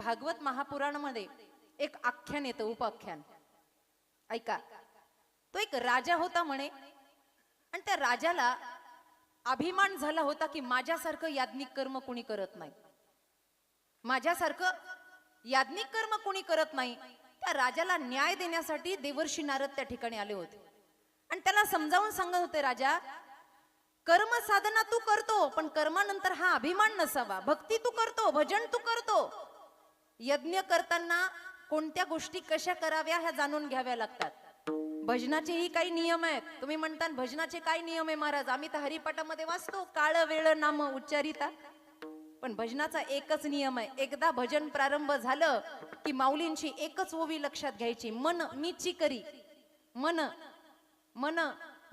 भागवत महापुराणामध्ये एक आख्यान येतं, उपाख्यान. ऐका. तो एक राजा होता म्हणे, आणि त्या राजाला अभिमान झाला होता की माझ्यासारखं याज्ञिक कर्म कोणी करत नाही, माझ्यासारखं याज्ञिक कर्म कोणी करत नाही. त्या राजाला न्याय देण्यासाठी देवर्षी नारद त्या ठिकाणी आले होते आणि त्याला समजावून सांगत होते, राजा कर्म साधना तू करतो, पण कर्मानंतर हा अभिमान नसावा. भक्ती तू करतो, भजन तू करतो, यज्ञ करताना कोणत्या गोष्टी कशा कराव्या ह्या जाणून घ्याव्या लागतात. भजनाचेही काही नियम आहेत. तुम्ही म्हणता भजनाचे काय नियम आहे महाराज? आम्ही तर हरिपाठामध्ये वाचतो, काळ वेळ नाम उच्चारिता. पण भजनाचा एकच नियम आहे, एकदा भजन प्रारंभ झालं की माऊलींची एकच ओवी लक्षात घ्यायची, मन मीची करी, मन मन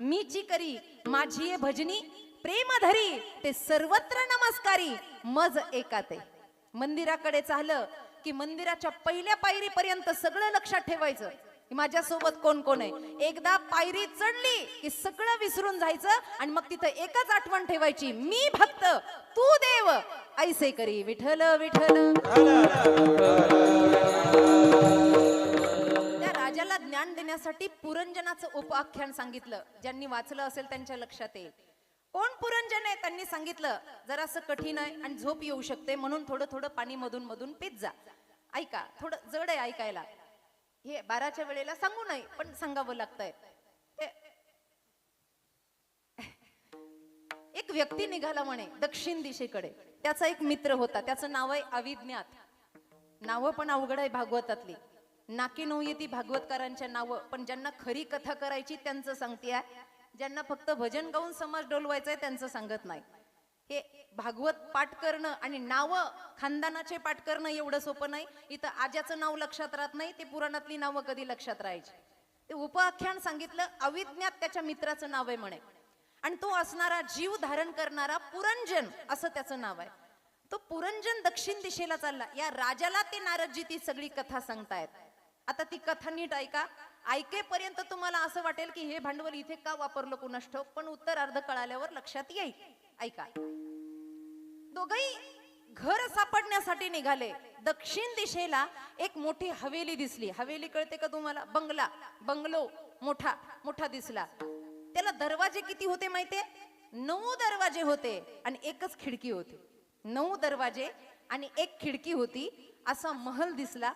मीची करी, माझी भजनी प्रेम धरी, ते सर्वत्र नमस्कारी, मज एकाते. मंदिराकडे चाललं की मंदिराच्या पहिल्या पायरीपर्यंत सगळं लक्षात ठेवायचं, माझ्यासोबत कोण कोण आहे. एकदा पायरी चढली की सगळं विसरून जायचं आणि मग तिथं एकच आठवण ठेवायची, मी भक्त तू देव, ऐसे करी विठ्ठल विठ्ठल. त्या राजाला ज्ञान देण्यासाठी पुरंजनाचं उपाख्यान सांगितलं. ज्यांनी वाचलं असेल त्यांच्या लक्षात येईल. कोण पुरंजन आहे? त्यांनी सांगितलं जरासं कठीण आहे आणि झोप येऊ शकते, म्हणून थोडं थोडं पाणी मधून मधून पित जा. ऐका, थोडं जड आहे ऐकायला, हे 12च्या वेळेला सांगू नाही पण सांगावं लागतंय. एक व्यक्ती निघाला म्हणे दक्षिण दिशेकडे. त्याचा एक मित्र होता, त्याचं नाव आहे अविज्ञात. नावं पण अवघड आहे भागवतातली, नाकी नऊ येती भागवतकारांच्या नावं. पण ज्यांना खरी कथा करायची त्यांचं सांगते, ज्यांना फक्त भजन गाऊन समाज डोलवायचंय त्यांचं सांगत नाही. हे भागवत पाठ करणं आणि नावं खानदानाचे पाठ करणं एवढं सोपं नाही. इथं आज्याचं नाव लक्षात राहत नाही, ते पुराणातली नावं कधी लक्षात राहायची. ते उपाख्यान सांगितलं, अविज्ञात त्याच्या मित्राचं नाव आहे म्हणे, आणि तो असणारा जीव धारण करणारा पुरंजन असं त्याचं नाव आहे. तो पुरंजन दक्षिण दिशेला चालला. या राजाला ते नारदजी ती सगळी कथा सांगतायत. आता ती कथा नीट ऐका. ऐकेपर्यंत तुम्हाला असं वाटेल की हे भांडवल इथे का वापरलं कुणास ठाऊक, पण उत्तर अर्ध कळाल्यावर लक्षात येईल. ऐका. दोघही घर सापडण्यासाठी निघाले. दक्षिण दिशेला एक मोठी हवेली दिसली. हवेली कळते का तुम्हाला? बंगला, बंगलो मोठा मोठा दिसला. त्याला दरवाजे किती होते माहितीये? 9 दरवाजे होते आणि एकच खिडकी होती. 9 दरवाजे आणि एक खिडकी होती, असा महल दिसला.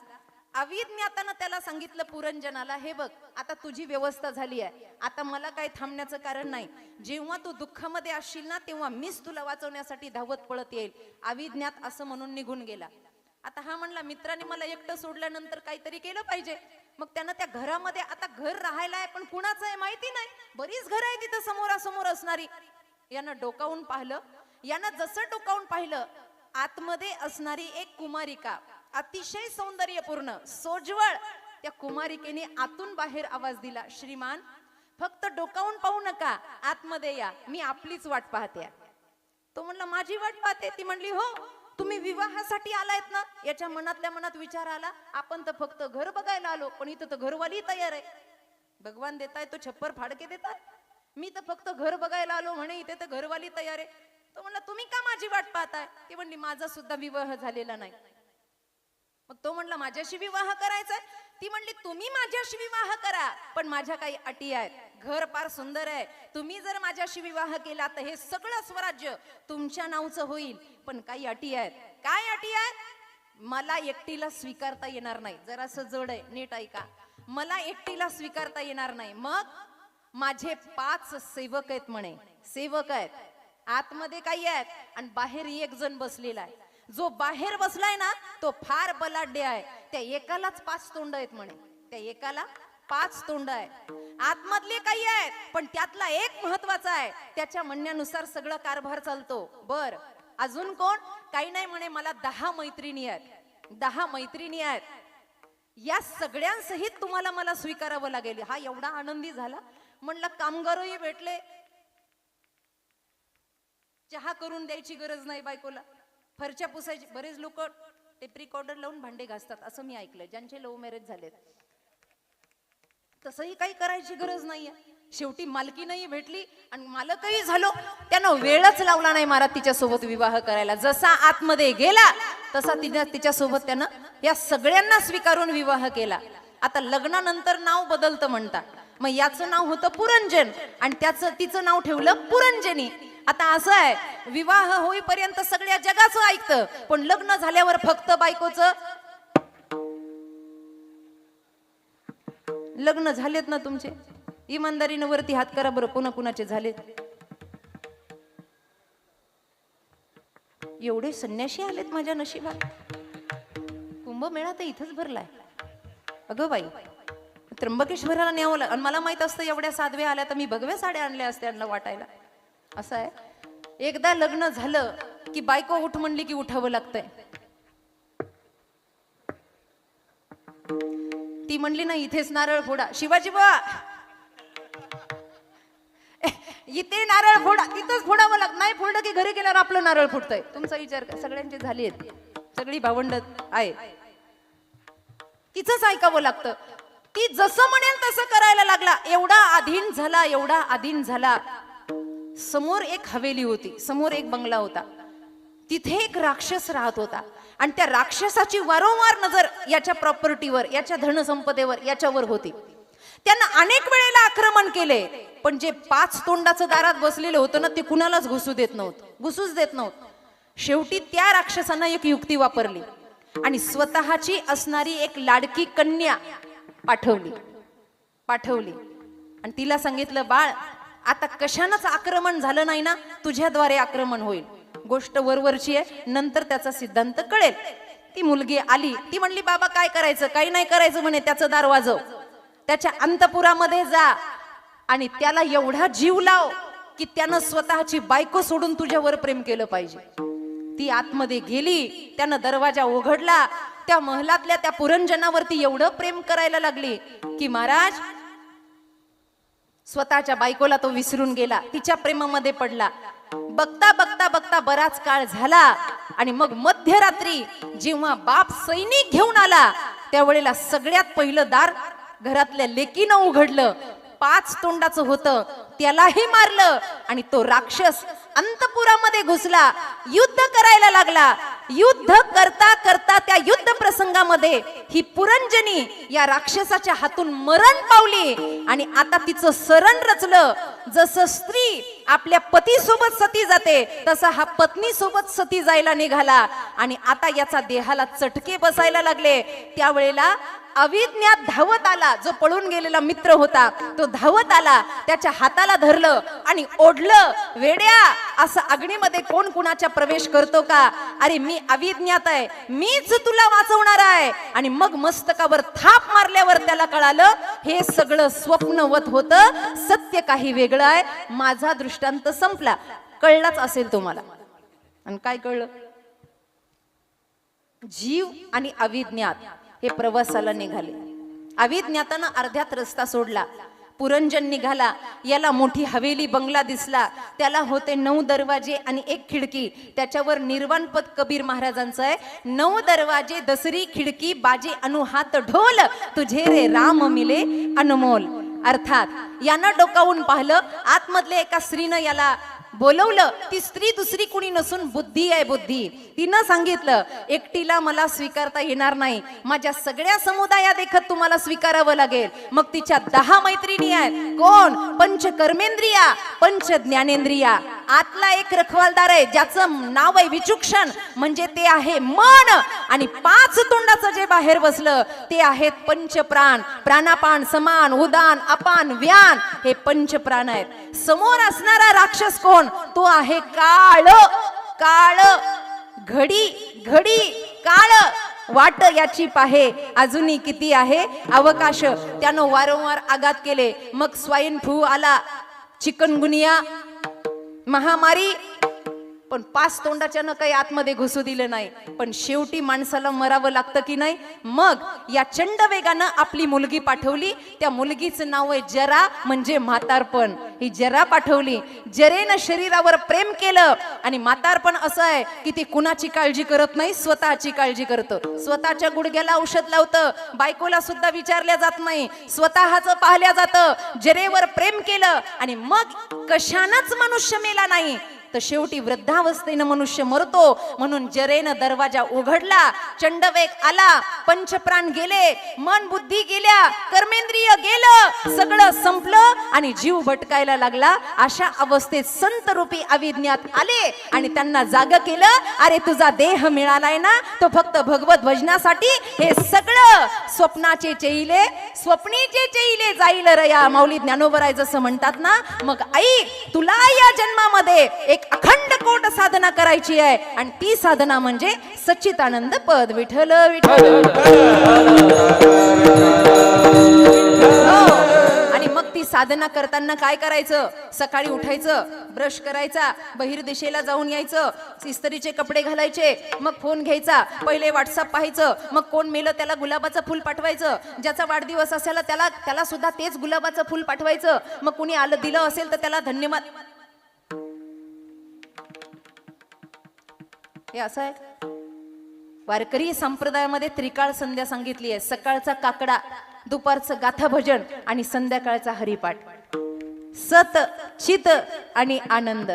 अविज्ञातानं त्याला सांगितलं पुरंजनाला, हे बघ आता तुझी व्यवस्था झाली आहे, आता मला काही थांबण्याचं कारण नाही. जेव्हा तू दुःखामध्ये असशील ना तेव्हा मीच तुला वाचवण्यासाठी धावत पळत येईल. अविज्ञात असं म्हणून निघून गेला. आता हा म्हणला मित्राने मला एकटं सोडल्यानंतर काहीतरी केलं पाहिजे. मग त्यानं त्या घरामध्ये, आता घर राहायला आहे पण कुणाचं आहे माहिती नाही, बरीच घर आहे तिथं समोरासमोर असणारी. यानं डोकावून पाहिलं. यानं जसं डोकावून पाहिलं, आतमध्ये असणारी एक कुमारिका, अतिशय सौंदर्यपूर्ण सोज्वळ. त्या कुमारिकेने आतून बाहेर आवाज दिला, श्रीमान फक्त डोकावून पाहू नका, आतमध्ये या, मी आपलीच वाट पाहते. तो म्हणला माझी वाट पाहते? ती म्हणली हो, तुम्ही विवाहासाठी आलायत ना? याच्या मनातल्या मनात विचार आला, आपण तर फक्त घर बघायला आलो, पण इथं तर घरवाली तयार आहे. भगवान देताय तो छप्पर फाडके देतात. मी तर फक्त घर बघायला आलो म्हणे, इथे तर घरवाली तयार आहे. तो म्हणला तुम्ही का माझी वाट पाहताय? ती म्हणली माझा सुद्धा विवाह झालेला नाही. मग तो म्हणला माझ्याशी विवाह करायचाय? ती म्हणली तुम्ही माझ्याशी विवाह करा, पण माझ्या काही अटी आहेत. घर फार सुंदर आहे, तुम्ही जर माझ्याशी विवाह केला तर हे सगळं स्वराज्य तुमच्या नावचं होईल, पण काही अटी आहेत. काय अटी आहेत? मला एकटीला स्वीकारता येणार नाही. जरासं जड आहे, नीट ऐका. मला एकटीला स्वीकारता येणार नाही. मग माझे 5 सेवक आहेत म्हणे. सेवक आहेत, आतमध्ये काही आहेत आणि बाहेर एक जण बसलेला आहे. जो बाहेर बसलाय ना तो फार बलाढ्य आहे. त्या एकालाच 5 तोंड आहेत म्हणे. त्या एकाला 5 तोंड आहे. आतमधले काही आहेत पण त्यातला एक महत्वाचा आहे, त्याच्या म्हणण्यानुसार सगळं कारभार चालतो. बर, अजून कोण? काही नाही म्हणे, मला 10 मैत्रिणी आहेत. 10 मैत्रिणी आहेत. या सगळ्यांसहित तुम्हाला मला स्वीकारावं लागेल. हा एवढा आनंदी झाला. म्हणलं कामगारही भेटले, चहा करून द्यायची गरज नाही बायकोला, फरच्या पुसायची. बरेच लोक टेप रेकॉर्डर लावून भांडे घासतात असं मी ऐकलंय, ज्यांचे लव्ह मॅरेज झालेत. तसंही काही करायची गरज नाहीये. शेवटी मालकीनही भेटली आणि मालकही झालो. त्यानं वेळच लावला नाही महाराज तिच्यासोबत विवाह करायला. जसा आतमध्ये गेला तसा तिच्यासोबत त्यानं या सगळ्यांना स्वीकारून विवाह केला. आता लग्नानंतर नाव बदलतं म्हणतात. मग याचं नाव होतं पुरंजन आणि तिचं नाव ठेवलं पुरंजनी. आता असं आहे, विवाह होईपर्यंत सगळ्या जगाचं ऐकतं, पण लग्न झाल्यावर फक्त बायकोचं. लग्न झालेत ना तुमचे? इमानदारीनं वरती हात करा बरं, पुन्हा कुणाचे झालेत? एवढे संन्याशी आलेत माझ्या नशिबात. कुंभमेळा तर इथंच भरलाय. अगं बाई, त्र्यंबकेश्वराला न्यावं लागलं. आणि मला माहित असतं एवढ्या साध्व्या आल्या तर मी भगव्या साड्या आणल्या असत्या यांना वाटायला. असं आहे, एकदा लग्न झालं की बायको उठ म्हणली की उठावं लागतंय. ती म्हणली ना इथेच नारळ फोडा. शिवाजी बा इथे नारळ फोडा, तिथंच फोडावं लागत. नाही फोडलं की घरी गेल्यावर आपलं नारळ फुटतंय. तुमचा विचार कर, सगळ्यांची झाली आहेत, सगळी भावंड आहे, तिचंच ऐकावं लागतं. ती जसं म्हणेल तसं करायला लागला. एवढा अधीन झाला, एवढा अधीन झाला. समोर एक हवेली होती, समोर एक बंगला होता. तिथे एक राक्षस राहत होता आणि त्या राक्षसाची वारंवार नजर याच्या प्रॉपर्टीवर, याच्या धनसंपदेवर, याच्यावर होती. त्यानं अनेक वेळेला आक्रमण केले, पण जे 5 तोंडाचं दारात बसलेलं होतं ना ते कुणालाच घुसूच देत नव्हतं. शेवटी त्या राक्षसानं एक युक्ती वापरली आणि स्वतःची असणारी एक लाडकी कन्या पाठवली आणि तिला सांगितलं, बाळ आता कशानंच आक्रमण झालं नाही ना, तुझ्याद्वारे आक्रमण होईल. गोष्ट वरवरची आहे, नंतर त्याचा सिद्धांत कळेल. ती मुलगी आली, ती म्हणली, बाबा काय करायचं? काही नाही करायचं म्हणे. त्याचं दार वाजव, त्याच्या अंतपुरामध्ये जा आणि त्याला एवढा जीव लाव की त्यानं स्वतःची बायको सोडून तुझ्यावर प्रेम केलं पाहिजे. ती आतमध्ये गेली, त्यानं दरवाजा उघडला. त्या महलातल्या त्या पुरंजनावरती एवढं प्रेम करायला लागली की महाराज स्वतःच्या बायकोला तो विसरून गेला, तिच्या प्रेमामध्ये पडला. बघता बघता बघता बराच काळ झाला आणि मग मध्यरात्री जेव्हा बाप सैनिक घेऊन आला त्यावेळेला सगळ्यात पहिलं दार घरातल्या लेकीनं उघडलं. 5 तोंडाचं होतं, त्यालाही मारलं आणि तो राक्षस अंतपुरामध्ये घुसला, युद्ध करायला लागला. युद्ध करता करता त्या युद्ध प्रसंगामध्ये ही पुरंजनी या राक्षसाच्या हातून मरण पावली आणि आता तिचं सरण रचलं. जसं स्त्री आपल्या पतीसोबत सती जाते तसा हा पत्नी सोबत सती जायला निघाला आणि आता याचा देहाला चटके बसायला लागले. त्यावेळेला अविज्ञात धावत आला, जो पळून गेलेला मित्र होता तो धावत आला, त्याच्या हाताला धरलं आणि ओढलं. वेड्या, असं अग्नीमध्ये कोण कुणाच्या प्रवेश करतो का? अरे मी अविज्ञात आहे, मीच तुला वाचवणार आहे. आणि मग मस्तकावर थाप मारल्यावर त्याला कळालं हे सगळं स्वप्नवत होतं, सत्य काही वेगळं आहे. माझा दृष्टांत संपला. कळलाच असेल तुम्हाला. आणि काय कळलं? जीव आणि अविज्ञात हे प्रवासाला निघाले. अविज्ञातानं अर्ध्यात रस्ता सोडला. पुरंजन निघाला. याला मोठी हवेली बंगला दिसला. त्याला होते 9 दरवाजे आणि 1 खिडकी. त्याच्यावर निर्वाणपद कबीर महाराजांचं आहे. 9 दरवाजे दसरी खिडकी बाजे अनुहात ढोल, तुझे रे राम मिले अनमोल. अर्थात यानं डोकावून पाहिलं, आतमधल्या एका स्त्रीनं याला बोलवलं. ती स्त्री दुसरी कुणी नसून बुद्धी आहे. बुद्धी तिनं सांगितलं, एकटीला मला स्वीकारता येणार नाही, माझ्या सगळ्या समुदाया देखत तुम्हाला स्वीकारावं लागेल. मग तिच्या 10 मैत्रिणी आहेत. कोण? पंच कर्मेंद्रिया, पंच ज्ञानेंद्रिया. आतला एक रखवालदार आहे ज्याचं नाव आहे विचक्षण, म्हणजे ते आहे मन. आणि 5 तोंडाचं जे बाहेर बसलं ते आहेत पंचप्राण. प्राणापान, समान, उदान, अपान, व्यान हे पंचप्राण आहेत. समोर असणारा राक्षस कोण? तो आहे काळ. काळ, घडी घडी काळ. वाट याची पाहे अजूनही किती आहे अवकाश. त्यानं वारंवार आघात केले. मग स्वाईन फ्लू आला, चिकनगुनिया, महामारी, पण 5 तोंडाच्यानं काही आतमध्ये घुसू दिलं नाही. पण शेवटी माणसाला मरावं लागतं की नाही. मग या चंडवेगानं आपली मुलगी पाठवली. त्या मुलगीचं नाव आहे जरा, म्हणजे म्हातारपण. ही जरा पाठवली. जरेनं शरीरावर प्रेम केलं आणि म्हातारपण असं आहे की ती कुणाची काळजी करत नाही, स्वतःची काळजी करतं. स्वतःच्या गुडघ्याला औषध लावतं, बायकोला सुद्धा विचारल्या जात नाही, स्वतःच पाहिल्या जातं. जरेवर प्रेम केलं आणि मग कशानच मनुष्य मेला नाही, तर शेवटी वृद्धावस्थेनं मनुष्य मरतो. म्हणून जरेनं दरवाजा उघडला, चंडवेग आला, पंचप्राण गेले, मन बुद्धी गेल्या, कर्मेंद्रिय गेलं, सगळं संपलं आणि जीव भटकायला लागला. अशा अवस्थेत संत रूपी अविज्ञात आले आणि त्यांना जाग केलं. अरे तुझा देह मिळालाय ना, तो फक्त भगवत भजनासाठी. हे सगळं स्वप्नाचे चेईले, स्वप्नीचे चेईले जाईल रया. माऊली ज्ञानोबराय जसं म्हणतात ना. मग आई, तुला या जन्मामध्ये एक अखंड कोट साधना करायची आहे आणि ती साधना म्हणजे सच्चिदानंद पद. विठ्ठल विठ्ठल. आणि मग ती साधना करताना काय करायचं? सकाळी उठायचं, ब्रश करायचा, बहिर्दिशेला जाऊन यायचं, इस्त्रीचे कपडे घालायचे, मग फोन घ्यायचा, पहिले व्हॉट्सअप पाहायचं, मग कोण मेलं त्याला गुलाबाचं फुल पाठवायचं, ज्याचा वाढदिवस असेल त्याला सुद्धा तेच गुलाबाचं फुल पाठवायचं, मग कुणी आलं दिलं असेल तर त्याला धन्यवाद. हे असं आहे. वारकरी संप्रदायामध्ये त्रिकाळ संध्या सांगितली आहे. सकाळचा काकडा, दुपारचं गाथा भजन आणि संध्याकाळचा हरिपाठ. सत, चित आणि आनंद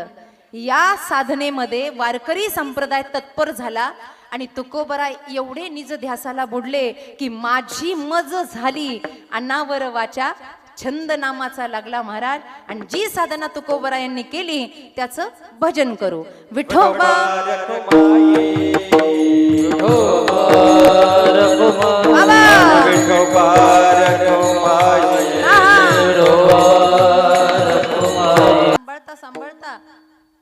या साधनेमध्ये वारकरी संप्रदाय तत्पर झाला आणि तुकोबराय एवढे निज ध्यासाला बुडले की माझी मज झाली अनावर वाचा, छंद नामाचा लागला महाराज. आणि जी साधना तुकोबरायांनी केली त्याचं भजन करू. विठोबा सांभाळता सांभाळता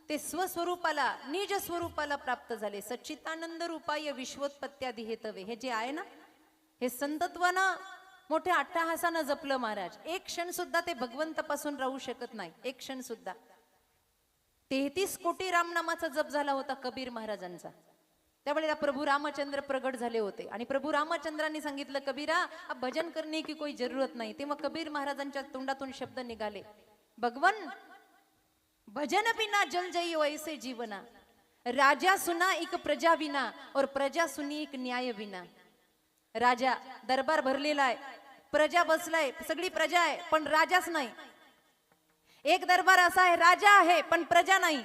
ते स्वस्वरूपाला, निज स्वरूपाला प्राप्त झाले. सच्चिदानंद रूपाय विश्वोत्पत्त्यादी हेतवे. हे जे आहे ना, हे संतत्वानं मोठ्या अट्टहासानं जपलं महाराज. एक क्षण सुद्धा ते भगवंतापासून राहू शकत नाही, एक क्षण सुद्धा. 33 कोटी रामनामाचा जप झाला होता कबीर महाराजांचा. त्यावेळेला प्रभू रामचंद्र प्रगट झाले होते आणि प्रभू रामचंद्रांनी सांगितलं, कबीरा अब भजन करने की कोई जरूरत नाही. तेव्हा कबीर महाराजांच्या तोंडातून शब्द निघाले, भगवन भजन बिना जल जाई वैसे जीवना, राजा सुना एक प्रजा विना और प्रजा सुनी एक न्याय विना. राजा, दरबार भरलेला आहे, प्रजा बसलाय, सगळी प्रजा आहे पण राजाच नाही. एक दरबार असा आहे, राजा आहे पण प्रजा नाही.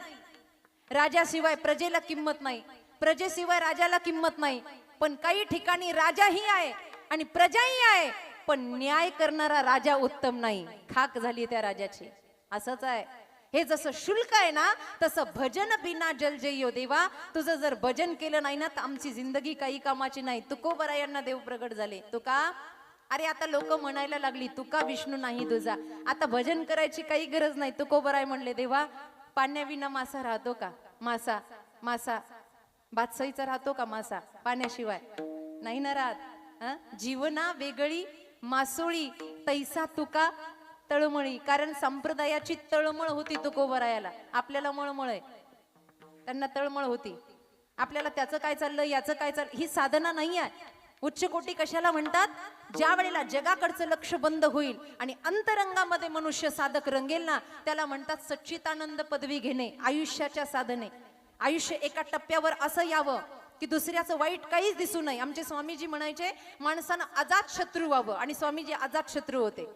राजाशिवाय प्रजेला किंमत नाही, प्रजेशिवाय राजाला किंमत नाही. पण काही ठिकाणी राजाही आहे आणि प्रजाही आहे, पण न्याय करणारा राजा उत्तम नाही. खाक झाली त्या राजाची. असंच आहे. हे जसं शुल्क आहे ना, तसं भजन बिना जल जयो देवा. तुझं जर भजन केलं नाही ना तर आमची जिंदगी काही कामाची नाही. तुकोबरायांना देव प्रगट झाले. तुका, अरे आता लोक म्हणायला लागली तुका विष्णू नाही तुझा, आता भजन करायची काही गरज नाही. तुकोबराय म्हणले, देवा पाण्याविना मासा राहतो का? मासा बादशाहीचा राहतो का मासा? पाण्याशिवाय नाही ना राहत. जीवना वेगळी मासोळी तैसा तुका तळमळी. कारण संप्रदायाची तळमळ होती तुकोबरायाला. आपल्याला मळमळ आहे, त्यांना तळमळ होती. आपल्याला त्याचं काय चाललं, याचं काय चाललं, ही साधना नाही आहे. उच्च कोटी कशाला म्हणतात? ज्या वेळेला जगाकडचं लक्ष बंद होईल आणि अंतरंगामध्ये मनुष्य साधक रंगेल ना, त्याला म्हणतात सच्चिदानंद पदवी घेणे. आयुष्याच्या साधने. आयुष्य एका टप्प्यावर असं यावं की दुसऱ्याचं वाईट काहीच दिसू नये. आमचे स्वामीजी म्हणायचे, माणसानं अजात शत्रू व्हावं, आणि स्वामीजी अजात शत्रू होते.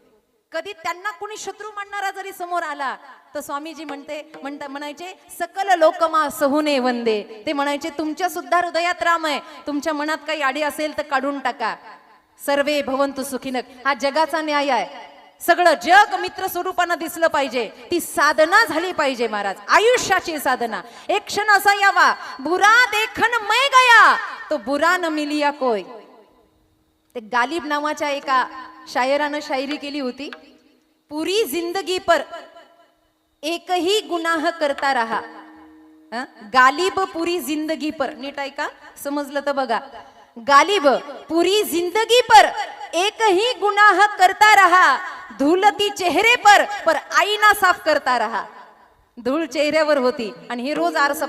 कधी त्यांना कुणी शत्रू मानणारा जरी समोर आला तर स्वामीजी म्हणायचे, सकल लोकमा सहुने वंदे. ते म्हणायचे, तुमच्या सुद्धा हृदयात राम आहे, तुमच्या मनात काही आडी असेल तर काढून टाका. सर्वे भवंतु सुखिनक. हा जगाचा न्याय आहे. सगळं जग मित्र स्वरूपानं दिसलं पाहिजे. ती साधना झाली पाहिजे महाराज, आयुष्याची साधना. एक क्षण असा यावा, बुरा देखन मैं गया तो बुरा न मिलिया कोय. ते गालिब नावाच्या एका शायरानं शायरी केली होती, पुरी जिंदगी पर एक ही गुनाह करता रहा. गालिब पुरी जिंदगी पर. नीट ऐका, समजलं तर बघा. गालिब पुरी जिंदगी पर एक ही गुनाह करता रहा, धुलती चेहरे पर आईना साफ करता रहा. धूळ चेहऱ्यावर होती आणि हे रोज आरसा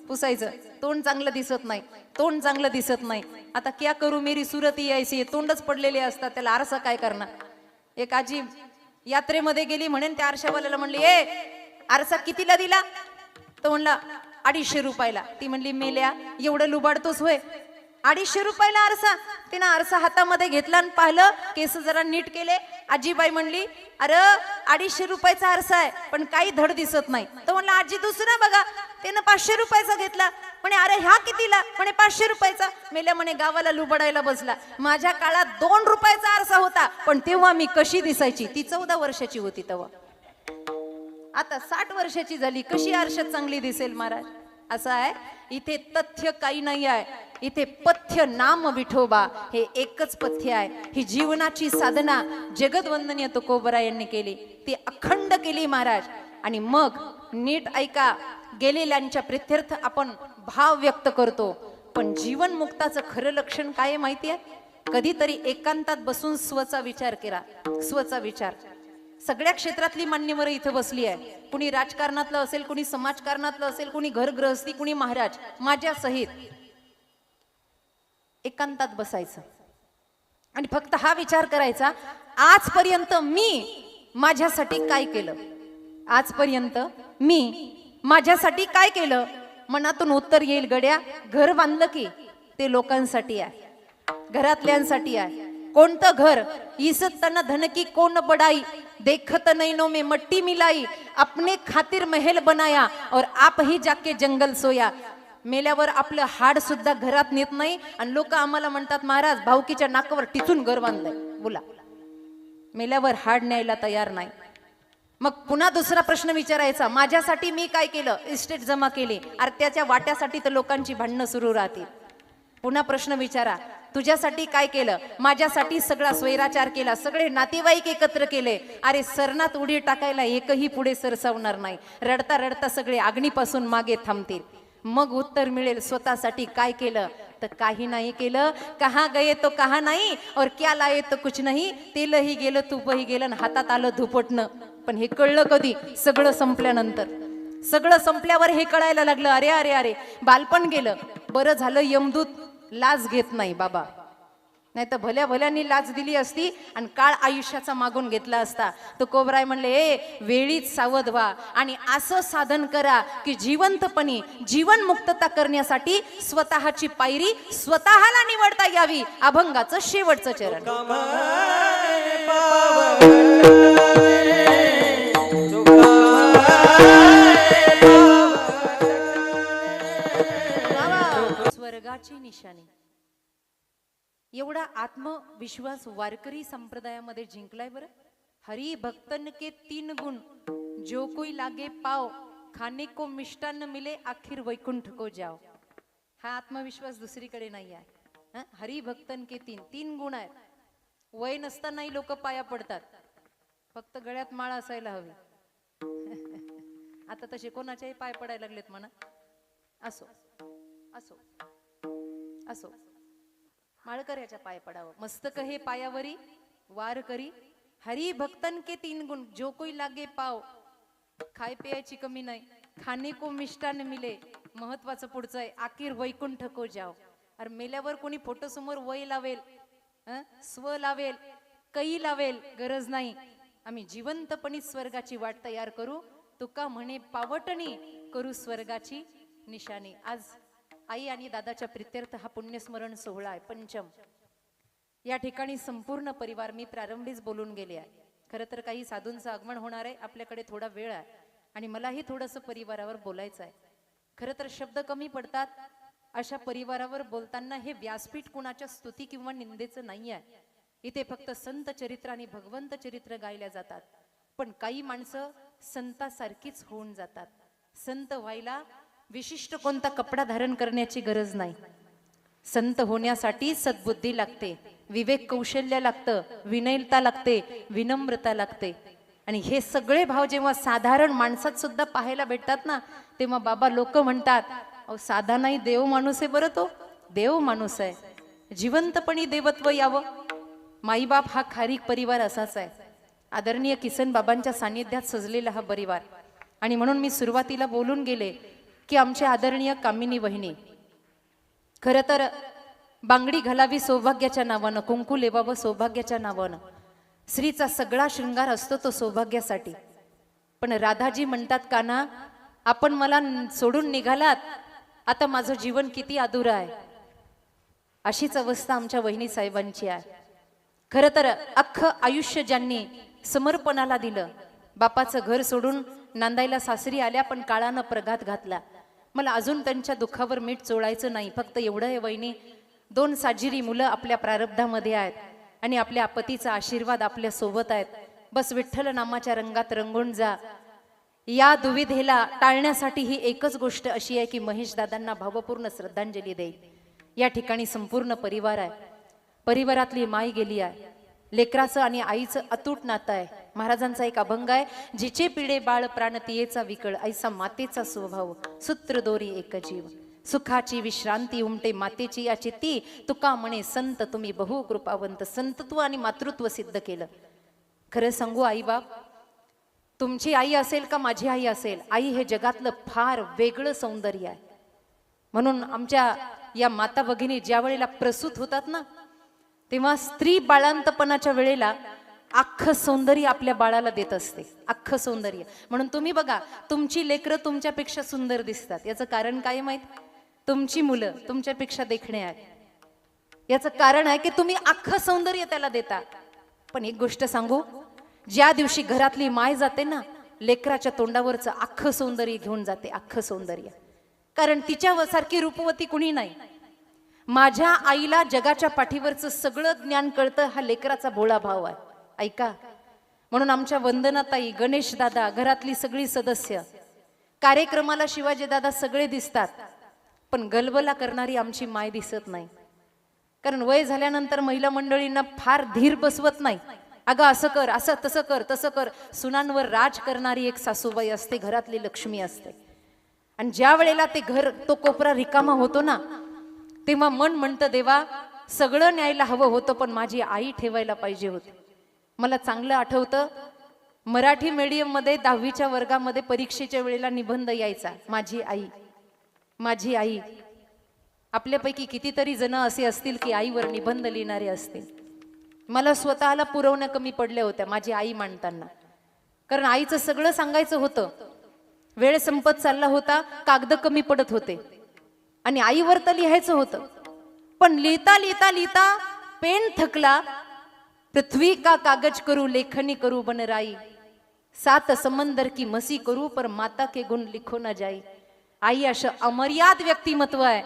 पुसायचं. तोंड चांगलं दिसत नाही, तोंड चांगलं दिसत नाही. आता क्या करू मेरी सुरती यायची, तोंडच पडलेले असतात, त्याला आरसा काय करणार. एक आजी यात्रेमध्ये गेली, म्हणेन त्या आरशावाल्याला म्हणली, ए आरसा कितीला दिला? तो म्हणला 250 रुपयाला. ती म्हणली, मेल्या एवढं लुबाडतोस होय? 250 रुपयाला आरसा? तिनं आरसा हातामध्ये घेतला आणि पाहिलं, केस जरा नीट केले. आजीबाई म्हणली, अरे 250 रुपयाचा आरसा आहे पण काही धड दिसत नाही. तो म्हणला, आजी दुसरा बघा. त्यानं 500 रुपयाचा घेतला. म्हणे, अरे ह्या कितीला? म्हणे 500 रुपयाचा. मेल्या म्हणे, गावाला लुबाडायला बसला. माझ्या काळात 2 रुपयाचा आरसा होता, पण तेव्हा मी कशी दिसायची. ती 14 वर्षाची होती तेव्हा. आता 60 वर्षाची झाली, कशी आरशात चांगली दिसेल महाराज. असं आहे, इथे तथ्य काही नाही आहे, इथे पथ्य नाम विठोबा हे एकच पथ्य आहे. ही जीवनाची साधना जगदवंदनीय तुकोबरा यांनी केली, ती अखंड केली महाराज. आणि मग नीट ऐका, गेलेल्यांच्या प्रित्यर्थ आपण भाव व्यक्त करतो, पण जीवन मुक्ताचं खरं लक्षण काय माहिती आहे? कधीतरी एकांतात बसून स्वचा विचार करा, स्वचा विचार. सगळ्या क्षेत्रातली मान्यवरं इथं बसली आहे. कुणी राजकारणातलं असेल, कुणी समाजकारणातलं असेल, कुणी घरगृहस्थी, कुणी महाराज, माझ्या सहित एकांतात बसायचं आणि फक्त हा विचार करायचा, आजपर्यंत मी माझ्यासाठी काय केलं, आजपर्यंत मी माझ्यासाठी काय केलं. मनातून उत्तर येईल, गड्या घर बांधलं की ते लोकांसाठी आहे, घरातल्यांसाठी आहे. कोणतं घर? इसत तन धन की कोण बड़ाई, देखत नैनो में मट्टी मिलाई, अपने खातिर महल बनाया और आप ही जाके जंगल सोया. मेल्यावर आपलं हाड सुद्धा घरात नेत नाही आणि लोक आम्हाला म्हणतात, महाराज भाऊकीच्या नाकावर टिचून घर बांधलंय. बोला, मेल्यावर हाड न्यायला तयार नाही. मग पुन्हा दुसरा प्रश्न विचारायचा, माझ्यासाठी मी काय केलं? इस्टेट जमा केली, त्याच्या वाट्यासाठी तर लोकांची भांडणं सुरू राहतील. पुन्हा प्रश्न विचारा, तुझ्यासाठी काय केलं? माझ्यासाठी सगळा स्वैराचार केला, सगळे नातेवाईक एकत्र केले. अरे सरनात उडी टाकायला एकही पुढे सरसावणार नाही. रडता रडता सगळे अग्नीपासून मागे थांबतील. मग उत्तर मिळेल, स्वतःसाठी काय केलं? तर काही नाही केलं. कहा गये तो कहा नाही और क्या लाये तो कुछ नाही. तेलही गेलं, तुपही गेलं, हातात आलं धुपटणं. पण हे कळलं कधी? सगळं संपल्यानंतर. सगळं संपल्यावर हे कळायला लागलं, अरे अरे अरे बालपण गेलं. बरं झालं यमदूत लाज घेत नाही बाबा, नाही तर भल्या भल्यानी लाज दिली असती आणि काळ आयुष्याचा मागून घेतला असता. तो कोबराय म्हणले, ए वेळीच सावध व्हा आणि असं साधन करा की जिवंतपणी जीवन मुक्तता करण्यासाठी स्वतःची पायरी स्वतःला निवडता यावी. अभंगाचं शेवटचं चरण. स्वर्गाची निशाणी. एवढा आत्मविश्वास वारकरी संप्रदायामध्ये जिंकलाय बरं. हरि भक्तन के 3 गुण, जो कोई लागे पाव, खाने को मिष्टान्न मिले, आखिर वैकुंठ को जाओ. हा आत्मविश्वास दुसरीकडे नाही आहे. हरि भक्तन के 3 गुण आहेत. वय नसतानाही लोक पाया पडतात, फक्त गळ्यात माळ असायला हवी. आता तसे कोणाच्याही पाय पडायला लागलेत म्हणा. असो असो असो, माळकऱ्याच्या पाय पडावं. मस्तक हे पायावरी वार करी. हरि भक्तन के 3 गुण, जो कोई लागे पाव, खाय प्यायची कमी नाही, खाने को मिष्टान्न मिले, महत्वाचं पुढचं आहे, आखिर वैकुंठ को जाओ. अरे मेल्यावर कोणी फोटो समोर वय लावेल, स्व लावेल, कै लावेल, गरज नाही. आम्ही जिवंतपणी स्वर्गाची वाट तयार करू. तुका म्हणे पावटणी, करू स्वर्गाची निशाणी. आज आई आणि दादाच्या प्रित्यर्थ हा पुण्यस्मरण सोहळा आहे, पंचम. या ठिकाणी संपूर्ण परिवार, मी प्रारंभीच बोलून गेले आहे. खरं तर काही साधूंचं आगमन होणार आहे, आपल्याकडे थोडा वेळ आहे आणि मलाही थोडंसं परिवारावर बोलायचं आहे. खरं तर शब्द कमी पडतात. अशा परिवारावर बोलताना हे व्यासपीठ कुणाच्या स्तुती किंवा निंदेचं नाही आहे. इथे फक्त संत चरित्र आणि भगवंत चरित्र गायल्या जातात. पण काही माणसं संतासारखीच होऊन जातात. संत व्हायला विशिष्ट कोणता कपडा धारण करण्याची गरज नाही. संत होण्यासाठी सद्बुद्धी लागते, विवेक कौशल्य लागतं, विनयता लागते, विनम्रता लागते. आणि हे सगळे भाव जेव्हा साधारण माणसात सुद्धा पाहायला भेटतात ना, तेव्हा बाबा लोक म्हणतात, अहो साधा नाही, देव माणूस आहे. बरं तो देव माणूस आहे. जिवंतपणी देवत्व यावं. माईबाप हा खारीक परिवार असाच आहे. आदरणीय किसन बाबांच्या सानिध्यात सजलेला हा परिवार. आणि म्हणून मी सुरुवातीला बोलून गेले की आमचे आदरणीय कामिनी वहिनी, खरं तर बांगडी घालावी सौभाग्याच्या नावानं, कुंकू लेवावं सौभाग्याच्या नावानं, स्त्रीचा सगळा शृंगार असतो तो सौभाग्यासाठी. पण राधाजी म्हणतात, काना आपण मला सोडून निघालात, आता माझं जीवन किती अधुरं आहे. अशीच अवस्था आमच्या वहिनी साहेबांची आहे. खरं तर अख्खं आयुष्य ज्यांनी समर्पणाला दिलं, बापाचं घर सोडून नांदायला सासरी आल्या, पण काळानं प्रघात घातला. मला अजून त्यांच्या दुःखावर मीठ चोळायचं नाही. फक्त एवढं आहे वहिनी, 2 साजिरी मुलं आपल्या प्रारब्धामध्ये आहेत आणि आपल्या पतीचा आशीर्वाद आपल्या सोबत आहेत. बस विठ्ठल नामाच्या रंगात रंगून जा. या दुविधेला टाळण्यासाठी ही एकच गोष्ट अशी आहे की महेश दादांना भावपूर्ण श्रद्धांजली देईल. या ठिकाणी संपूर्ण परिवार आहे. परिवारातली माई गेली आहे. लेकराचं आणि आईचं अतूट नातं आहे. महाराजांचा एक अभंग आहे, जिचे पिढे बाळ प्राण तियेचा विकळ, ऐसा मातेचा स्वभाव सूत्र दोरी एक जीव. सुखाची विश्रांती उमटे मातेची या चित्ती, तुका म्हणे संत तुम्ही बहु कृपावंत. संतत्व आणि मातृत्व सिद्ध केलं. खरं सांगू आई बाप, तुमची आई असेल का माझी आई असेल, आई हे जगातलं फार वेगळं सौंदर्य आहे. म्हणून आमच्या या माता भगिनी ज्या वेळेला प्रसूत होतात ना, तेव्हा स्त्री बाळांतपणाच्या वेळेला अख्खं सौंदर्य आपल्या बाळाला देत असते, अख्खं सौंदर्य. म्हणून तुम्ही बघा, तुमची लेकरं तुमच्यापेक्षा सुंदर दिसतात. याचं कारण काय माहित? तुमची मुलं तुमच्यापेक्षा देखणे आहेत. याचं कारण आहे की तुम्ही अख्खं सौंदर्य त्याला देता. पण एक गोष्ट सांगू, ज्या दिवशी घरातली माय जाते ना, लेकराच्या तोंडावरचं अख्खं सौंदर्य घेऊन जाते, अख्खं सौंदर्य. कारण तिच्यासारखी रूपवती कुणी नाही. माझ्या आईला जगाच्या पाठीवरचं सगळं ज्ञान कळतं, हा लेकराचा भोळा भाव आहे. ऐका, म्हणून आमच्या वंदनाताई, गणेश दादा, घरातली सगळी सदस्य, कार्यक्रमाला शिवाजी दादा सगळे दिसतात, पण गलबला करणारी आमची माय दिसत नाही. कारण वय झाल्यानंतर महिला मंडळींना फार धीर बसवत नाही. अगं असं कर, असं तसं कर, तसं कर. सुनांवर राज करणारी एक सासूबाई असते, घरातली लक्ष्मी असते. आणि ज्या वेळेला ते घर, तो कोपरा रिकामा होतो ना, तेव्हा मन म्हणतं, देवा सगळं न्यायला हवं होतं, पण माझी आई ठेवायला पाहिजे होती. मला चांगलं आठवतं, मराठी मीडियम मध्ये 10वीच्या वर्गामध्ये परीक्षेच्या वेळेला निबंध यायचा, माझी आई, माझी आई. आपल्यापैकी कितीतरी जण असे असतील की आईवर निबंध लिहिणारे असतील. मला स्वतःला पुरवणं कमी पडल्या होत्या माझी आई मांडताना. कारण आईचं सगळं सांगायचं होतं, वेळ संपत चालला होता, कागद कमी पडत होते आणि आईवर तर लिहायचं होतं. पण लिहिता लिहिता लिहिता पेन थकला. पृथ्वी का कागज करू, लेखनी करू बनराई, 7 समंदर की मसी करू, पर माता के गुण लिखो ना जाई. आई असं अमर्याद व्यक्तिमत्व आहे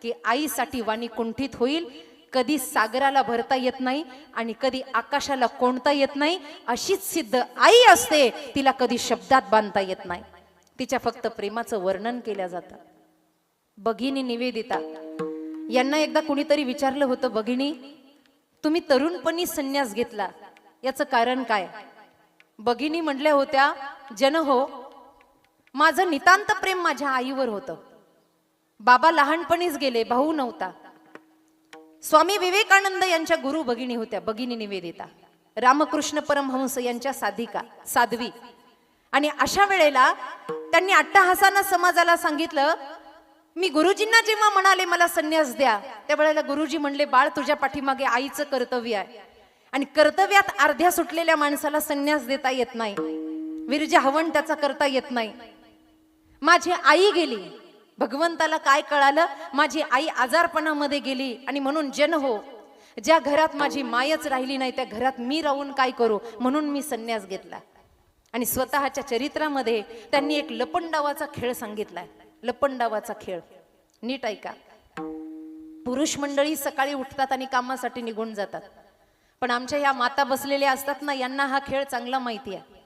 की आईसाठी वाणी कुंठित होईल. कधी सागराला भरता येत नाही आणि कधी आकाशाला कोणता येत नाही. अशीच सिद्ध आई असते, तिला कधी शब्दात बांधता येत नाही. तिच्या फक्त प्रेमाचं वर्णन केलं जातं. भगिनी निवेदिता यांना एकदा कुणीतरी विचारलं होतं, भगिनी तुम्ही तरुणपणी संन्यास घेतला, याचं कारण काय? भगिनी म्हटल्या होत्या, जन हो, माझं नितांत प्रेम माझ्या आईवर होतं. बाबा लहानपणीच गेले, भाऊ नव्हता. स्वामी विवेकानंद यांच्या गुरु भगिनी होत्या भगिनी निवेदिता, रामकृष्ण परमहंस यांच्या साधिका, साध्वी. आणि अशा वेळेला त्यांनी अट्टहासानं समाजाला सांगितलं, मी गुरुजींना जेव्हा म्हणाले मला संन्यास द्या, त्यावेळेला गुरुजी म्हणले, बाळ तुझ्या पाठीमागे आईचं कर्तव्य आहे आणि कर्तव्यात अर्ध्या सुटलेल्या माणसाला संन्यास देता येत नाही. विरजा हवन त्याचा करता येत नाही. माझी आई गेली, भगवंताला काय कळालं, माझी आई आजारपणामध्ये गेली आणि म्हणून जन हो, ज्या घरात माझी मायच राहिली नाही त्या घरात मी राहून काय करू, म्हणून मी संन्यास घेतला. आणि स्वतःच्या चरित्रामध्ये त्यांनी एक लपंडावाचा खेळ सांगितलाय. लपंडावाचा खेळ नीट ऐका. पुरुष मंडळी सकाळी उठतात आणि कामासाठी निघून जातात, पण आमच्या ह्या माता बसलेल्या असतात ना, यांना हा खेळ चांगला माहिती आहे.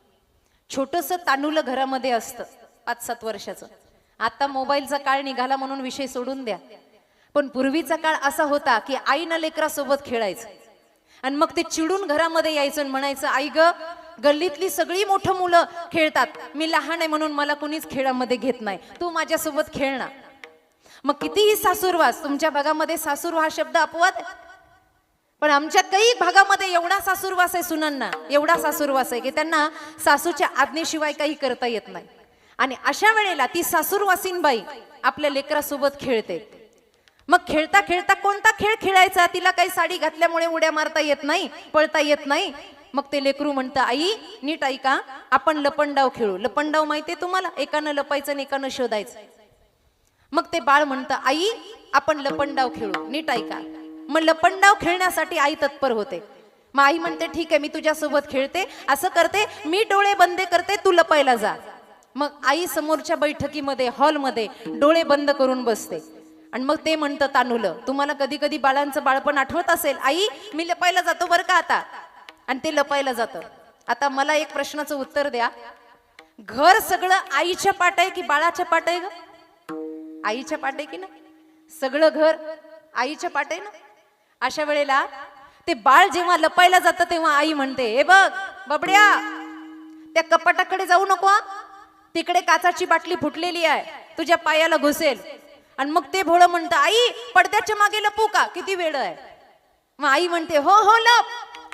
छोटंसं तानुलं घरामध्ये असतं 5-7 वर्षाचं. आता मोबाईलचा काळ निघाला म्हणून विषय सोडून द्या, पण पूर्वीचा काळ असा होता की आईनं लेकरासोबत खेळायचं आणि मग ते चिडून घरामध्ये यायचं आणि म्हणायचं, आई ग, गल्लीतली सगळी मोठं मुलं खेळतात, मी लहान आहे म्हणून मला कुणीच खेळामध्ये घेत नाही, तू माझ्यासोबत खेळ ना. मग कितीही सासूरवास, तुमच्या भागामध्ये सासूर हा शब्द अपवाद आहे, पण आमच्या काही भागामध्ये एवढा सासूरवास आहे सुनांना, एवढा सासूरवास आहे की त्यांना सासूच्या आज्ञेशिवाय काही करता येत नाही. आणि अशा वेळेला ती सासूरवासीनबाई आपल्या लेकरासोबत खेळते. मग खेळता खेळता कोणता खेळ खेळायचा, तिला काही साडी घातल्यामुळे उड्या मारता येत नाही, पळता येत नाही. मग ते लेकरू म्हणतं, आई नीट ऐका, आपण लपंडाव खेळू. लपंडाव माहितीये तुम्हाला, एकानं लपायचं आणि एकानं शोधायचं. मग ते बाळ म्हणतं, आई आपण लपंडाव खेळू, नीट ऐका. मग लपंडाव खेळण्यासाठी आई तत्पर होते. मग आई म्हणते, ठीक आहे मी तुझ्या सोबत खेळते. असं करते, मी डोळे बंद करते, तू लपायला जा. मग आई समोरच्या बैठकीमध्ये हॉलमध्ये डोळे बंद करून बसते. आणि मग ते म्हणतं तानुलं, तुम्हाला कधी कधी बाळांचं बाळपण आठवत असेल, आई मी लपायला जातो बरं का आता. आणि ते लपायला जातं. आता मला एक प्रश्नाचं उत्तर द्या, घर सगळं आईच्या पाट आहे की बाळाच्या पाट आहे ग? आईच्या पाट आहे की ना? सगळं घर आईच्या पाट आहे ना? अशा वेळेला ते बाळ जेव्हा लपायला जातं तेव्हा आई म्हणते, हे बघ बबड्या, त्या कपाटाकडे जाऊ नको, तिकडे काचाची बाटली फुटलेली आहे, तुझ्या पायाला घुसेल. आणि मग ते भोळं म्हणतं, आई पडद्याच्या मागे लपू का, किती वेळ आहे. मग आई म्हणते, हो हो लप.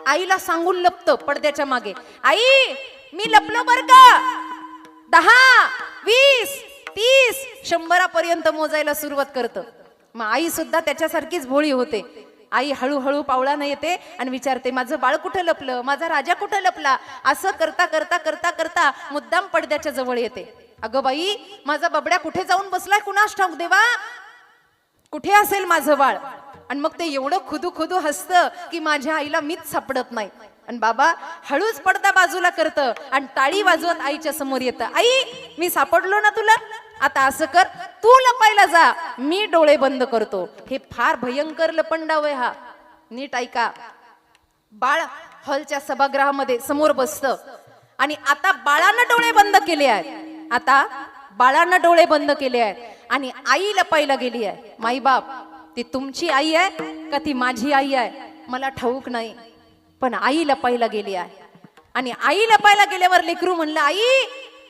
आईला सांगून लपतं पडद्याच्या मागे. आई मी लपलो बर का, 10, 20, 30, 100 पर्यंत मोजायला सुरुवात करतं. मग आई सुद्धा त्याच्यासारखीच भोळी होते. आई हळूहळू पावलानं येते आणि विचारते, माझं बाळ कुठं लपलं, माझा राजा कुठं लपला. असं करता करता करता करता मुद्दाम पडद्याच्या जवळ येते. अगं बाई, माझा बबड्या कुठे जाऊन बसलाय कुणास ठाऊक देवा, कुठे असेल माझं बाळ. आणि मग ते एवढं खुदू खुदू हसतं की माझ्या आईला मीच सापडत नाही. आणि बाबा हळूच पडदा बाजूला करतं आणि टाळी वाजवत आईच्या समोर येतं, आई मी सापडलो ना तुला, आता असं कर, तू लपायला जा, मी डोळे बंद करतो. हे फार भयंकर लपंडाव आहे हा, नीट ऐका. बाळ हॉलच्या सभागृहामध्ये समोर बसतं आणि आता बाळानं डोळे बंद केले आहेत. आता बाळानं डोळे बंद केले आहेत आणि आई लपायला गेली आहे. माई बाप, ती तुमची आई आहे का ती माझी आई आहे मला ठाऊक नाही, पण आई लपायला गेली आहे. आणि आई लपायला गेल्यावर लेकरू म्हणलं, आई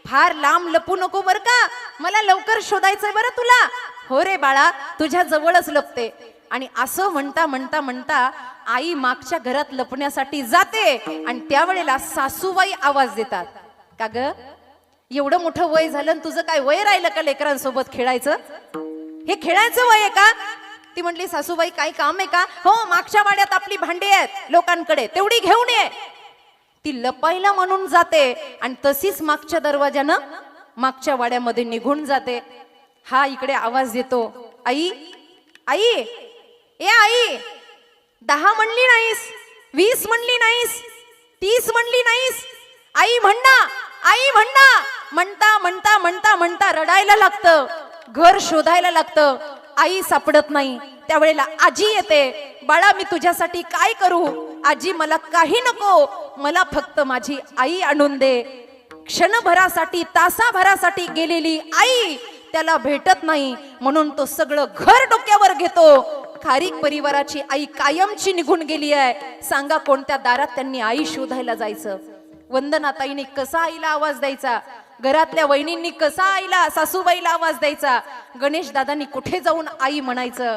फार लांब लपू नको बर का, मला लवकर शोधायचंय बरं तुला. हो रे बाळा, तुझ्या जवळच लपते. आणि असं म्हणता म्हणता म्हणता आई मागच्या घरात लपण्यासाठी जाते. आणि त्यावेळेला सासूबाई आवाज देतात, का ग एवढं मोठं वय झालं, तुझं काय वय राहिलं का लेकरांसोबत खेळायचं, हे खेळायचं वय आहे का. ती म्हटली, सासूबाई काही काम आहे का. हो, मागच्या वाड्यात आपली भांडी आहेत लोकांकडे, तेवढी घेऊन ये. ती लपायला म्हणून जाते आणि तशीच मागच्या दरवाजानं मागच्या वाड्यामध्ये निघून जाते. हा इकडे आवाज देतो, आई आई ए आई, 10 म्हणली नाहीस, 20 म्हणली नाहीस, 30 म्हणली नाहीस, आई म्हणना, आई म्हणना. म्हणता म्हणता म्हणता म्हणता रडायला लागतं, घर शोधायला लागतं, आई सापडत नाही. त्यावेळेला आजी येते, बाळा मी तुझ्यासाठी काय करू. आजी मला काही नको, मला फक्त माझी आई आणून दे. क्षणभरासाठी तासाभरासाठी गेलेली आई त्याला भेटत नाही, म्हणून तो सगळं घर डोक्यावर घेतो. खारीक परिवाराची आई कायमची निघून गेली आहे. सांगा कोणत्या दारात त्यांनी आई शोधायला जायचं. वंदनाताईंनी कसा आईला आवाज द्यायचा, घरातल्या वहिनींनी कसा आईला सासूबाईला आवाज द्यायचा, गणेश दादांनी कुठे जाऊन आई म्हणायचं.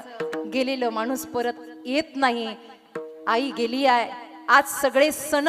गेलेलं माणूस परत येत नाही. आई गेली आहे. आज सगळे सण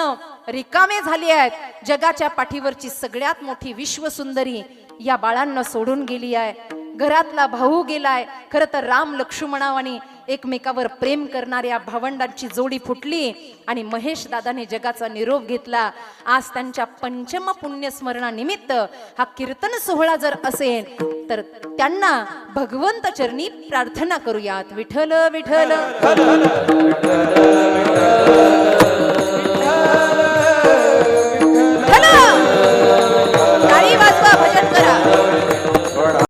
रिकामे झाले आहेत. जगाच्या पाठीवरची सगळ्यात मोठी विश्वसुंदरी या बाळांना सोडून गेली आहे. घरातला भाऊ गेलाय. खरं तर राम लक्ष्मणावानी एकमेकावर प्रेम करणाऱ्या भावंडांची जोडी फुटली आणि महेश दादाने जगाचा निरोप घेतला. आज त्यांच्या पंचम पुण्यस्मरणानिमित्त हा कीर्तन सोहळा जर असेल तर त्यांना भगवंत चरणी प्रार्थना करूयात. विठ्ठल विठ्ठल